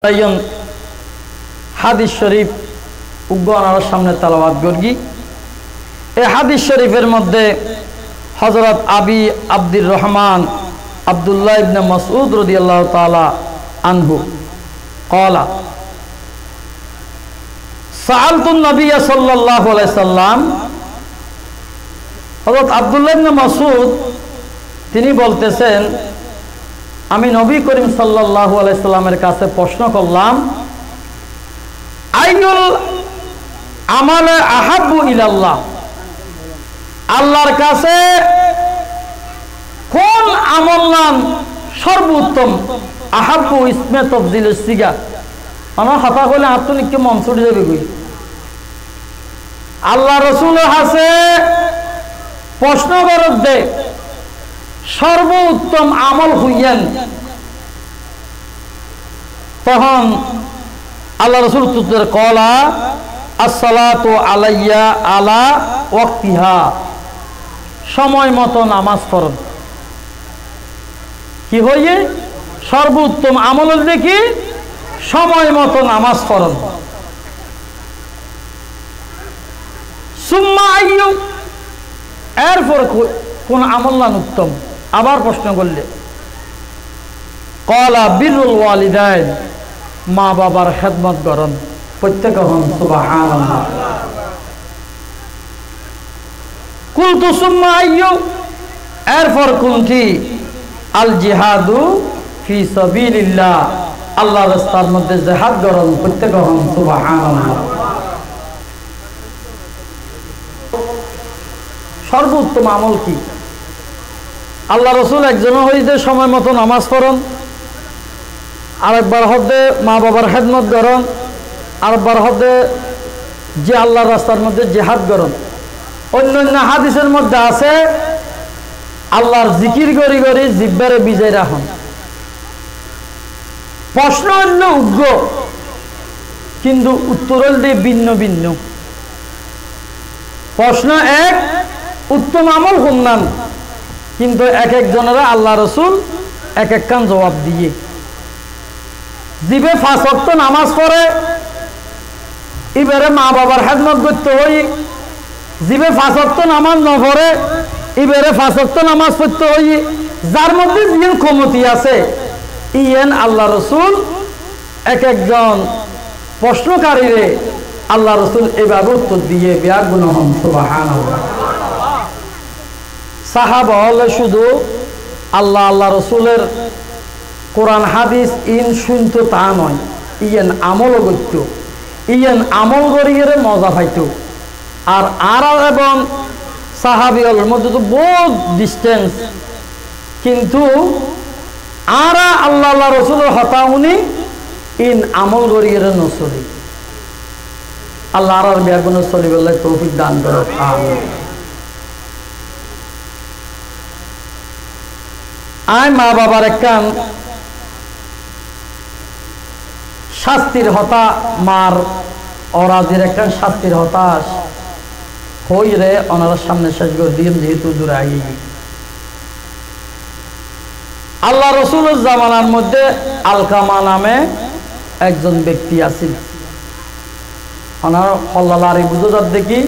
তাইয়ন হাদিস শরীফ উগ্গনার সামনে তেলাওয়াত করি। এই হাদিস শরীফের মধ্যে হযরত আবি আব্দুর রহমান আব্দুল্লাহ ইবনে মাসউদ রাদিয়াল্লাহু তাআলা আনহু قال سألت النبي صلى الله عليه وسلم হযরত আব্দুল্লাহ ইবনে মাসউদ তিনি বলতেছেন আমি নবী করিম সাল্লাল্লাহু আলাইহি সাল্লামের কাছে প্রশ্ন করলাম আইনুল আমালে আহাব্বু ইলাল্লাহ, আল্লাহর কাছে কোন আমল নাম সর্বোত্তম। আহাব্বু ইসমে তফজিল সিগা আমার কথা কইলে আত্মনিককে মন ছুটে যাবে কই। আল্লাহ রাসূলের কাছে প্রশ্ন করত দে সর্বোত্তম আমল হইয়েন। তখন আল্লাহ রাসূল উত্তর কলা আসসালাতু আলাইয়া আলা ওয়াক্তিহা, সময় মতো নামাজ পড়ুন। কি হইয়ে সর্বোত্তম আমল দেখি সময় মতো নামাজ পড়ুন। সুম্মা আইয়ু, এরপর কোন আমল না উত্তম। আবার প্রশ্ন করলে কলা বিরুল ওয়ালিদাইন, মা বাবার খেদমত করুন। প্রত্যেক হন সুবহানাল্লাহ। কুলতু সুম্মা আইয়ু, এরপর কোনটি? আল জিহাদু ফি সাবিলিল্লাহ, আল্লাহর রাস্তার মধ্যে জিহাদ করুন। প্রত্যেক হন সুবহানাল্লাহ। সর্বোত্তম আমল কি? আল্লাহ রসুল একজন হইতে সময় মতো নামাজ পড়ুন, আরেকবার হদে মা বাবার খেদমত করুন, আরেকবার হদে যে আল্লাহর রাস্তার মধ্যে জিহাদ করুন। অন্য অন্য হাদিসের মধ্যে আছে আল্লাহর জিকির করি করি জিব্বারে বিজয় রাখুন। প্রশ্ন অন্য উগ্র, কিন্তু উত্তর দিয়ে ভিন্ন ভিন্ন। প্রশ্ন এক, উত্তম আমল শুনলাম, কিন্তু এক একজনেরা আল্লাহ রসুল এক এক কান জবাব দিয়ে দিবে। 5 ওয়াক্ত নামাজ পড়ে, এবারে মা বাবার খেদমত করতে হই। জিবে 5 ওয়াক্ত নামাজ না পড়ে, এবারে 5 ওয়াক্ত নামাজ পড়তে হই। যার মধ্যে যিন ক্ষমতি আছে ইয়েন আল্লাহ রসুল এক একজন প্রশ্নকারীরে আল্লাহ রসুল এভাবে উত্তর দিয়ে বিয়ার গুণ হন সুবহানাল্লাহ। সাহাবা হলে শুধু আল্লাহ আল্লাহ রসুলের কোরআন হাদিস ইন শুনত তা নয়, ইয়েন আমলও করত, ইয়েন আমল করিয়ে মজা পাইত। আর এবং সাহাবিয়লের মধ্যে তো বহুত ডিস্টেন্স, কিন্তু আরা আল্লাহ আল্লাহ রসুলের হতা উনি ইন আমল করিয়ে নচলি। আল্লাহ আর বিয়ার গুণ চলিবেলাই তৌফিক দান করো। আমিন। আয় মা বাবার একখান শাস্তির হতা, মার অরাজির একখান শাস্তির হতাশ হই রে ওনারা সামনে শেষ করে দিন, যেহেতু দূরে আগে। আল্লাহ রসুলের জামানার মধ্যে আলকামা নামে একজন ব্যক্তি আছেন। ওনারা হল্লালারি বুঝো দেখি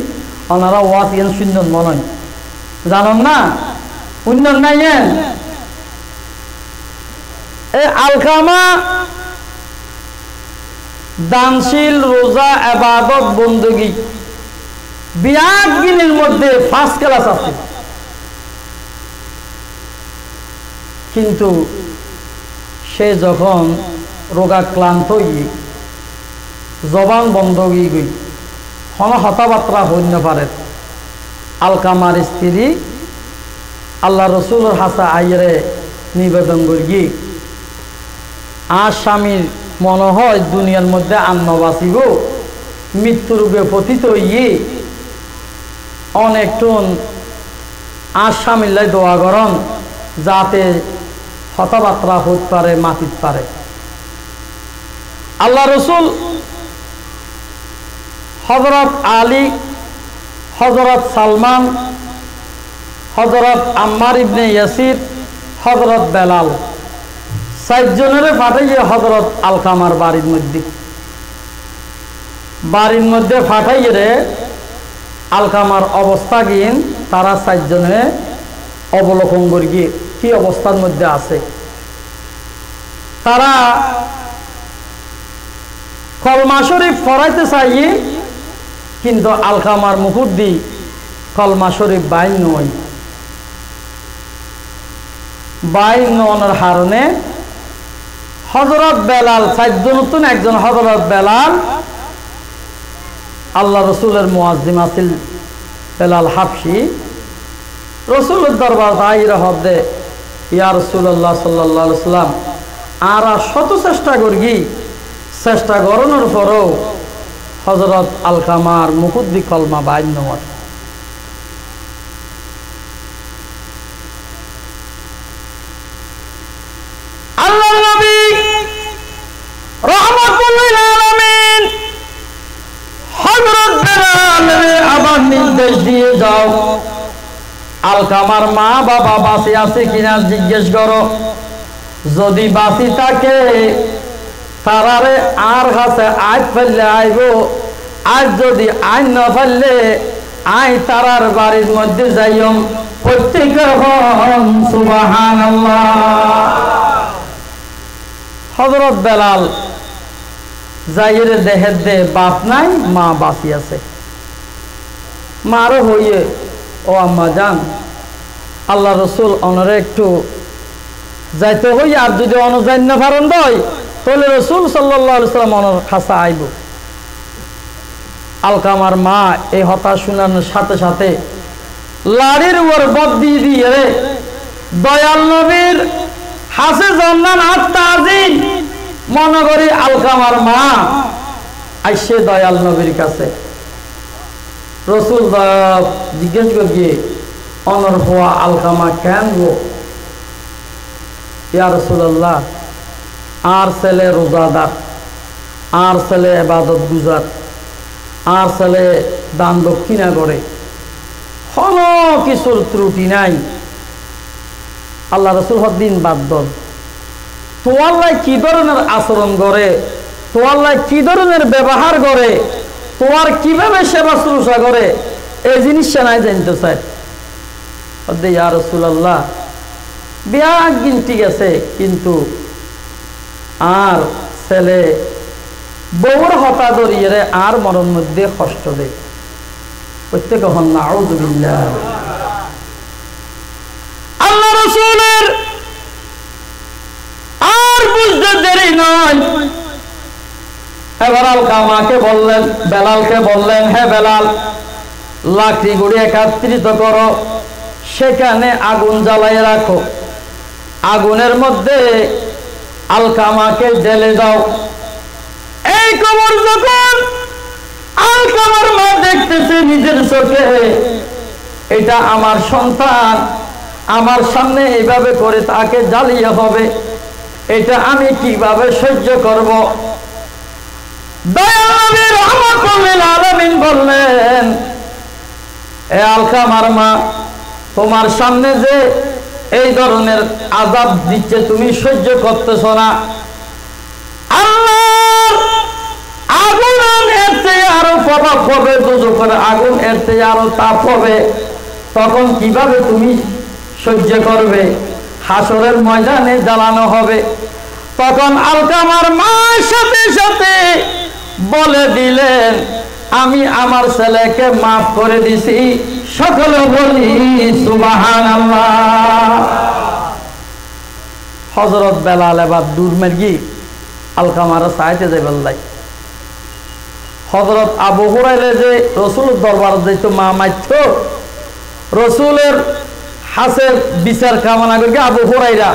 ওনারা ওয়াত ইয়েন সুন্দর মনে জানন না, উন্নয়ন নাই। এই আলকামা দানশীল, রোজা, ইবাদত, বন্দগি বিয়াগিনের মধ্যে 1st ক্লাস আছে, কিন্তু সে যখন রোগাক্রান্ত হয়ে জবান বন্ধ হয়ে গই হন হতাবার্তা হইতে পারে। আলকামার স্ত্রী আল্লাহ রসুলের হাসা আইরে নিবেদন করি, আর স্বামীর মনে হয় দুনিয়ার মধ্যে আন্ন বাঁচিব, মৃত্যু রূপে পতিত হইয়ে অনেকটুন আর স্বামীর দোয়া করন যাতে হতাবার্তা হতে পারে, মাতিতে পারে। আল্লাহ রসুল হযরত আলী, হযরত সালমান, হযরত আম্মার ইবনে ইয়াসির, হযরত বেলাল সাত জনের পাঠাইয়ে হযরত আলকামার বাড়ির মধ্যে পাঠাইয়ে রে আলকামার অবস্থা গিন তারা সাত জনে অবলোকন করি কি অবস্থার মধ্যে আছে। তারা কলমা শরীফ পড়াইতে চাই, কিন্তু আলকামার মুখুর দি কলমা শরীফ বাইন নয়। বাইন নওয়ার কারণে হযরত বেলাল সাইদুন একজন হযরত বেলাল আল্লাহ রসুলের মুয়াজ্জিম আছিল বেলাল হাবশি। রসুলের দরবার আইরা হদে ইয়া রাসূলুল্লাহ সাল্লাল্লাহু আলাইহি সাল্লাম আর শত চেষ্টা করি, চেষ্টা করানোর পরও হযরত আলকামার মুকুদ্দি কলমা বাইন নওয়ার। আল্লাহর নবী রাহমাতুল লিল আলামিন হযরত বেলালকে আবার নির্দেশ দিয়ে যাও, আলকামার মা বাবা বাঁচে আছে কিনা জিজ্ঞেস করো, যদি বাঁচি থাকে তারারে আর কাছে আজ ফেললে আইব, আজ যদি আইন না ফেললে আই তারার বাড়ির মধ্যে যাইম। প্রত্যেকে হন সুবহানাল্লাহ। হযরত বেলাল যাইরে দেহের দে বাপ নাই, মা বাঁচি আছে। মারও হইয়ে ও আম্মা যান, আল্লাহ রসুল অনরে একটু যাইতে হই, আর যদি অনুযায়ী না পারেন দই তাহলে রসুল সাল্লাল্লাহু আলাইহি সাল্লাম অনর খাসা আইব। আলকামার মা এই হতাশ শোনানোর সাথে সাথে লাড়ির উপর বদ্দি দিয়ে দয়াল নবীর হাসে জন্নান আত্মাজিন মনে করি আলকামার মা আইসে দয়াল নবীর কাছে। রসুল জিজ্ঞেস করি অনর হওয়া আলকামা কেন গো? ইয়া রাসূলুল্লাহ, আর ছেলে রোজাদার, আর ছেলে ইবাদত গুজার, আর ছেলে দান দক্ষিণা করে, কোনো কিছুর ত্রুটি নাই। আল্লাহ রসুল হদ্দিন বাদ্দল তোয়াল্লাই কি ধরনের আচরণ করে, তোয়াল্লাই কি ধরনের ব্যবহার করে, তোমার কিভাবে সেবা শুশ্রূষা করে, এই জিনিসটা নাই জানতে চাই। ইয়া রাসূলুল্লাহ, বিয়া একদিন ঠিক আছে, কিন্তু আর ছেলে বউর হতা ধরিয়ে আর মনের মধ্যে কষ্ট দেয়। প্রত্যেক হন নাউযু বিল্লাহ। আল্লাহ রাসূলের আর বুঝতে দেরি নয়, এবার আলকামাকে বললেন, বেলালকে বললেন, হে বেলাল, লাকড়ি গুড়ি একত্রিত করো, সেখানে আগুন জ্বালিয়ে রাখো, আগুনের মধ্যে আলকামাকে ঢেলে দাও। এই খবর যখন আলকামার মা দেখতেছে নিজের চোখে, এটা আমার সন্তান আমার সামনে এইভাবে করে তাকে জ্বালিয়ে হবে, এটা আমি কিভাবে সহ্য করব? দয়াল নবী রাহমাতুল লিল আলামিন বললেন, এ আলকামার মা, তোমার সামনে যে এই ধরনের আযাব দিচ্ছে তুমি সহ্য করতেছ না, আল্লাহর আগুন এর চেয়ে আরো প্রভাব হবে, দুজকের আগুন এর চেয়ে আরো তাপ হবে, তখন কিভাবে তুমি সহ্য করবে? হাসরের ময়দানে জ্বালানো হবে। তখন আলকামার মার সাথে সাথে বলে দিলেন, আমি আমার ছেলেকে মাফ করে দিছি। সকলে বলি সুবহানাল্লাহ। হযরত বেলাল এবার দূর মেরগি আলকামার সাইতে যাই বললাই। হযরত আবু হুরায়রা যে রসুলের দরবার যাইতো মা মাইত, রসুলের হাসের বিচার কামনা করি আবু হুরায়রা,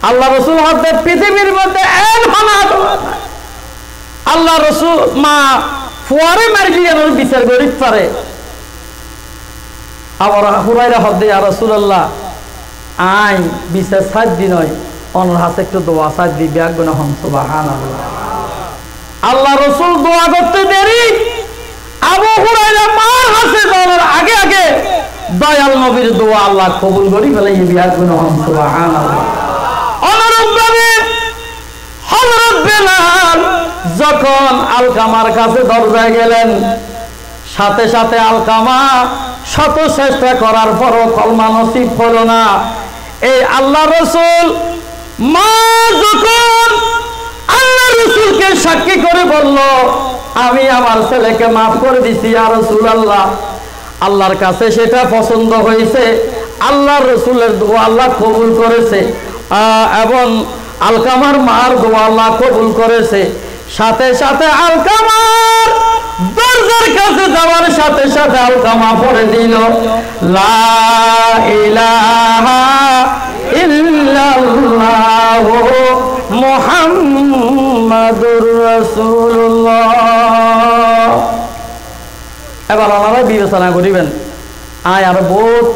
আল্লাহ রসুল হতে পৃথিবীর মধ্যে আল্লাহ রসুল মা ফুয়ারে মারগি বিচার করি পারে। আবার হুরায়রা হদে ইয়া রাসূলুল্লাহ, আই বিচার 7 দিন হয়, অনর হাতে একটু দোয়া 7 দিন ব্যাগ গুনাহ হন। সুবহানাল্লাহ। আল্লাহ রসুল দোয়া করতে দেরি, আবু হুরায়রা মার হাতে যাওয়ার আগে আগে দয়াল নবীর দোয়া আল্লাহ কবুল করি ফেলে ব্যাগ গুনাহ হন। সুবহানাল্লাহ। অনুরূপভাবে হযরত বেলাল যখন আলকামার কাছে দরজায় গেলেন, সাথে সাথে আলকামা শত চেষ্টা করার পরও কলমা নসিব হলো না। এই আল্লাহ রাসূল মা যখন আল্লাহ রাসূলকে সাক্ষী করে বলল, আমি আমার ছেলেকে মাফ করে দিছি ইয়া রাসূলুল্লাহ, আল্লাহর কাছে সেটা পছন্দ হয়েছে, আল্লাহর রাসূলের দোয়া আল্লাহ কবুল করেছে এবং আলকামার মার দোয়া আল্লাহ কবুল করেছে। সাথে সাথে আলকামার দরজার কাছে যাওয়ার সাথে সাথে আলকামা পড়ে দিল, লা ইলাহা ইল্লাল্লাহু মুহাম্মাদুর রাসূলুল্লাহ। এবার আপনারা বিবেচনা করিবেন, আর বহুত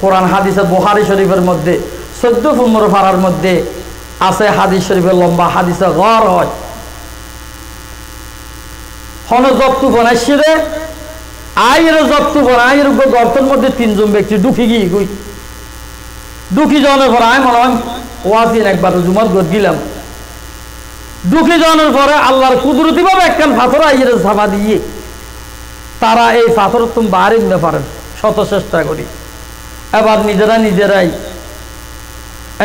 কোরআন হাদিসে বুখারী শরীফের মধ্যে 14 পারার মধ্যে আছে হাদিস শরীফের লম্বা হাদিসে গড় হয়। হন যত্তু বনাইছে রে আইয়ের যত্তু বনাইয়ের গর্তের মধ্যে 3 জন ব্যক্তি ঢুকি গিয়ে গই ঢুকি যাওয়ার পর আমি মনে হয় ওয়াজিন একবার জুমাত গত গেলাম। ঢুকি যাওয়ার পরে আল্লাহর কুদরতি ভাবে একখান পাথর আইয়ের ঝাপা দিয়ে তারা এই পাথর তুমি বাড়ি নিতে পারেন, শত চেষ্টা করি। এবার নিজেরাই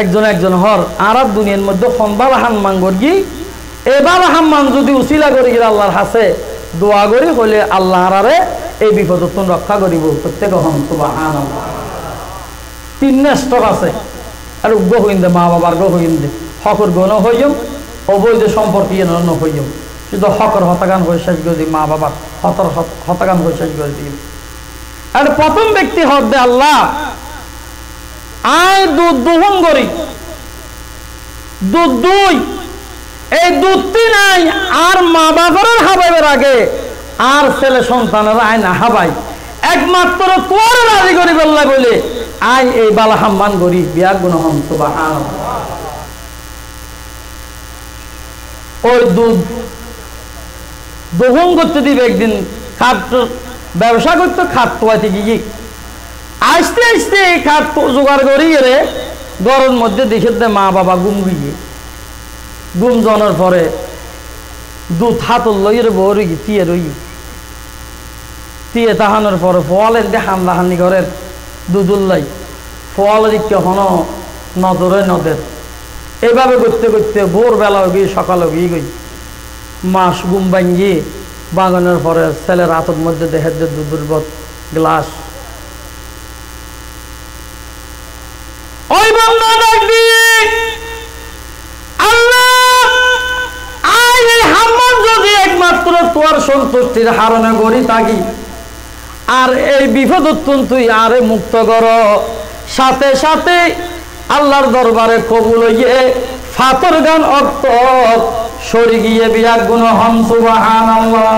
একজন একজন হর আর দুনিয়ার মধ্যে ফনবাল হাম্মান করি, এবার হাম্মান যদি উসিলা করি গেলে আল্লাহর হাসে দোয়া করি হলে আল্লাহ আরে এই বিপদ তুমি রক্ষা করিব প্রত্যেক হন সুবহানাল্লাহ। 3 স্টক আছে আর উগ্র হইন দে মা বাবার গো হইন দে হকর গণ হইম অবৈধ সম্পর্কে ন হইম, শুধু হকর হতাগান হয়ে শেষ করে দিই, মা বাবার হতাগান হয়ে শেষ করে দিই। আর প্রথম ব্যক্তি হক দে আল্লাহ আয় দুধ দুহন করি দুধ দুই এই দুধটি নাই আর মা বাবার হাবাইবের আগে আর ছেলে সন্তানের আয় না হাবাই, একমাত্র তোর রাজি করি বললা বলে আয় এই বালা হাম্মান করি বিয়ার গুণ হন সুবহানাল্লাহ। ওই দুধ দহন করতে দিবে একদিন খাট ব্যবসা করতে খাট তোয়াতে গিয়ে আস্তে আস্তে খাট জোগাড় করি রে গরমের মধ্যে দেখে দে মা বাবা ঘুম গিয়ে ঘুম জানার পরে দুধ হাত লইয়ের বড়ি তিয়ে রই তিয়ে তাহানোর পরে ফলের দিয়ে হামলাহানি ঘরের দুধুল্লাই ফল দিকে হন নজরে নদের এভাবে করতে করতে ভোরবেলা গিয়ে সকালে গিয়ে গই মাস ঘুম ভাঙ্গিয়ে বাগানের পরে ছেলের হাতের মধ্যে দেখে যে দুধের গ্লাস। ওই বান্দা ডাক দিয়ে আল্লাহ আয় এই হাম্মান যদি একমাত্র তোর সন্তুষ্টির হারণে করি থাকি আর এই বিপদ তুই আরে মুক্ত কর। সাথে সাথে আল্লাহর দরবারে কবুল হইয়ে ফাতর গান অর্থ সরে গিয়ে বিয়ার গুণ হন সুবহানাল্লাহ।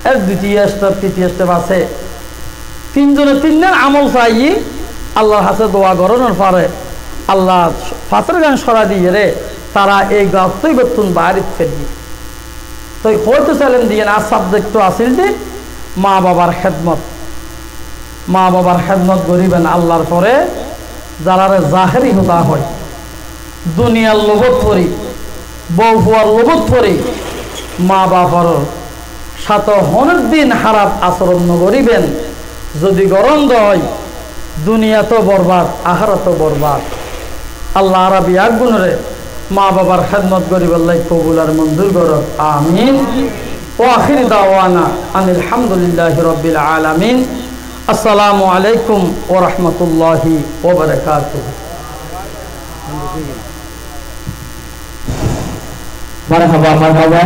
এর দ্বিতীয় স্তর তৃতীয় স্তর আছে, 3 জনের 3 দিন আমল চাই আল্লাহর হাতে দোয়া করানোর পরে আল্লাহ ফাতর গান সরা দিয়ে রে তারা এই গাছই বেতন বাইরে ফেলি তো হয়তো চ্যালেঞ্জ দিয়ে না সাবজেক্ট তো আসিল যে মা বাবার খেদমত করিবেন আল্লাহর পরে যারা জাহেরি হতা হয় দুনিয়ার লোভত পড়ি বউ ফুয়ার লোভত পড়ি মা বাবার সাথে হনের দিন খারাপ আচরণ করিবেন। যদি গরম হয় দুনিয়া তো বরবাদ আখিরাত তো বরবাদ। আল্লাহ রাবি আগুনরে মা বাবার খেদমত করিবেন লাই কবুল আর মঞ্জুর কর আমিন। ওয়া আখির দাওয়ানা আনিল হামদুলিল্লাহি রাব্বিল আলামিন। আসসালামু আলাইকুম ওয়া রাহমাতুল্লাহি ওয়া বারাকাতুহু। মারহাবা মারহাবা।